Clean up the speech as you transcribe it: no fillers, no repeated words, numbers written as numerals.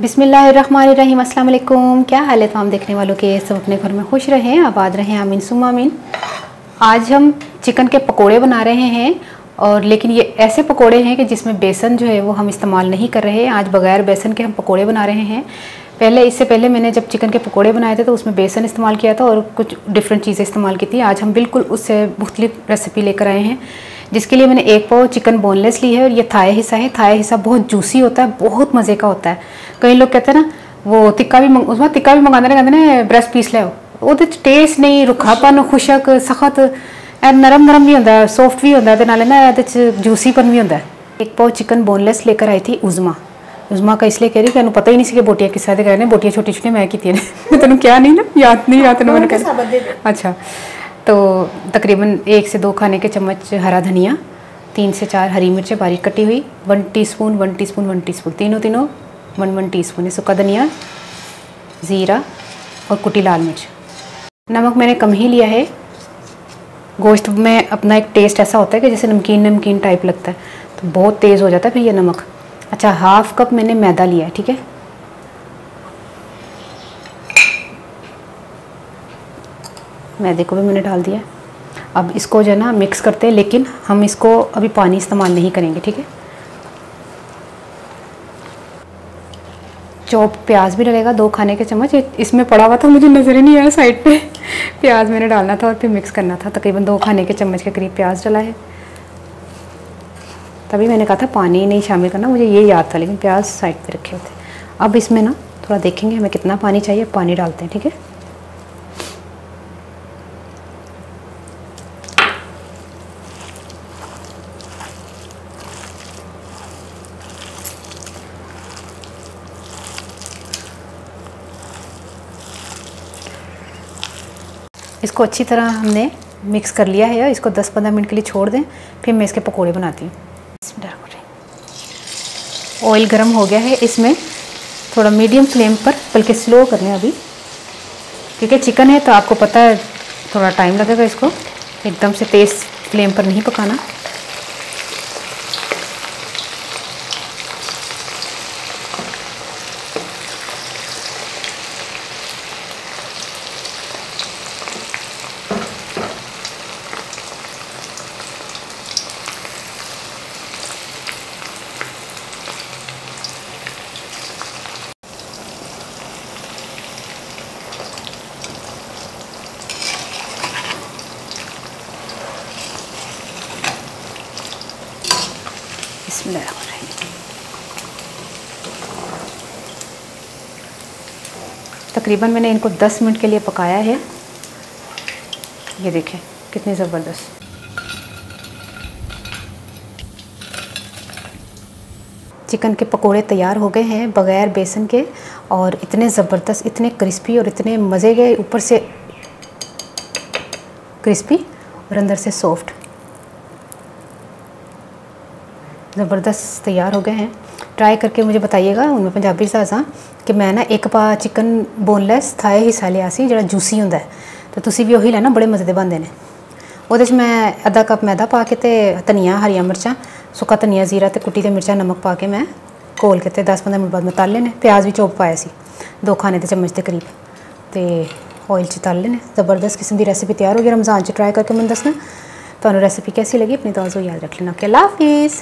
बिस्मिल्लाहिर्रहमानिर्रहीम, अस्सलाम वालेकुम। क्या हाल है तमाम देखने वालों के? सब अपने घर में खुश रहें, आबाद रहें, आमीन सुम्मा आमीन। आज हम चिकन के पकोड़े बना रहे हैं, और लेकिन ये ऐसे पकोड़े हैं कि जिसमें बेसन जो है वो हम इस्तेमाल नहीं कर रहे हैं। आज बगैर बेसन के हम पकोड़े बना रहे हैं। इससे पहले मैंने जब चिकन के पकोड़े बनाए थे तो उसमें बेसन इस्तेमाल किया था और कुछ डिफरेंट चीज़ें इस्तेमाल की थी। आज हम बिल्कुल उससे मुख्तलिफ रेसिपी लेकर आए हैं, जिसके लिए मैंने 1 पाव चिकन बोनलेस ली है। और ये थाई हिस्सा है। थाई हिस्सा बहुत जूसी होता है, बहुत मज़े का होता है। कई लोग कहते हैं ना वो टिक्का भी उसमें टिक्का भी मंगाते हैं, कहते हैं ब्रेस्ट पीस लो, वो टेस्ट नहीं, रुखापन, खुशक, सख्त, नरम नरम भी होता है, सॉफ्ट भी होता है, नाले ना जूसीपन भी होता है। 1 पाव चिकन बोनलेस लेकर आई थी उज़मा का, इसलिए कह रही कि पता ही नहीं सी कि बोटियाँ किस तरह कहने, बोटियाँ छोटी छोटी मैं की थी तेन क्या नहीं ना याद नहीं याद मैंने कहा। अच्छा, तो तकरीबन 1 से 2 खाने के चम्मच हरा धनिया, 3 से 4 हरी मिर्चें बारीक कटी हुई, 1 टीस्पून 1 टीस्पून 1 टीस्पून तीनों 1 टीस्पून सूखा धनिया, ज़ीरा और कुटी लाल मिर्च। नमक मैंने कम ही लिया है। गोश्त में अपना एक टेस्ट ऐसा होता है कि जैसे नमकीन नमकीन टाइप लगता है, तो बहुत तेज़ हो जाता है फिर ये नमक। अच्छा, 1/2 कप मैंने मैदा लिया है, ठीक है। मैदे को भी मैंने डाल दिया। अब इसको जो है ना मिक्स करते हैं, लेकिन हम इसको अभी पानी इस्तेमाल नहीं करेंगे, ठीक है। चॉप प्याज भी डलेगा 2 खाने के चम्मच, इसमें पड़ा हुआ था, मुझे नज़र ही नहीं आया साइड पे प्याज मैंने डालना था और फिर मिक्स करना था। तकरीबन 2 खाने के चम्मच के करीब प्याज डला है। तभी मैंने कहा था पानी नहीं शामिल करना, मुझे ये याद था, लेकिन प्याज साइड पे रखे हुए थे। अब इसमें ना थोड़ा देखेंगे हमें कितना पानी चाहिए, पानी डालते हैं, ठीक है। इसको अच्छी तरह हमने मिक्स कर लिया है। इसको 10-15 मिनट के लिए छोड़ दें, फिर मैं इसके पकोड़े बनाती हूँ। ऑयल गर्म हो गया है, इसमें थोड़ा मीडियम फ्लेम पर, बल्कि स्लो करना है अभी, क्योंकि चिकन है तो आपको पता है थोड़ा टाइम लगेगा। इसको एकदम से तेज़ फ्लेम पर नहीं पकाना। तकरीबन मैंने इनको 10 मिनट के लिए पकाया है। ये देखें कितनी ज़बरदस्त। चिकन के पकोड़े तैयार हो गए हैं बग़ैर बेसन के, और इतने ज़बरदस्त, इतने क्रिस्पी और इतने मज़े के, ऊपर से क्रिस्पी और अंदर से सॉफ्ट, ज़बरदस्त तैयार हो गए हैं। ट्राई करके मुझे बताइएगा उनमें पंजाबी सासा कि मैं ना 1 पा चिकन बोनलेस थाए हिस्सा लिया सी जो जूसी होंदा है, तो तुसी भी वही लेना, बड़े मज़े दे बनते हैं। वो मैं आधा कप मैदा पा के ते धनिया, हरियां मिर्चां, सुक्का धनिया, ज़ीरा ते कुटी ते मिर्चां, नमक पा के मैं घोल के 10-15 मिनट बाद मैं तल लेने। प्याज भी चोप पाया सी 2 खाने के चम्मच के करीब, तो ऑयल च तल लेने। ज़बरदस्त किस्म की रेसिपी तैयार हो गई। रमज़ान च ट्राई करके मैं दसना तुहानू रेसिपी कैसी लगी। अपनी दुआ याद रख लेना। अल्लाह हाफिज़।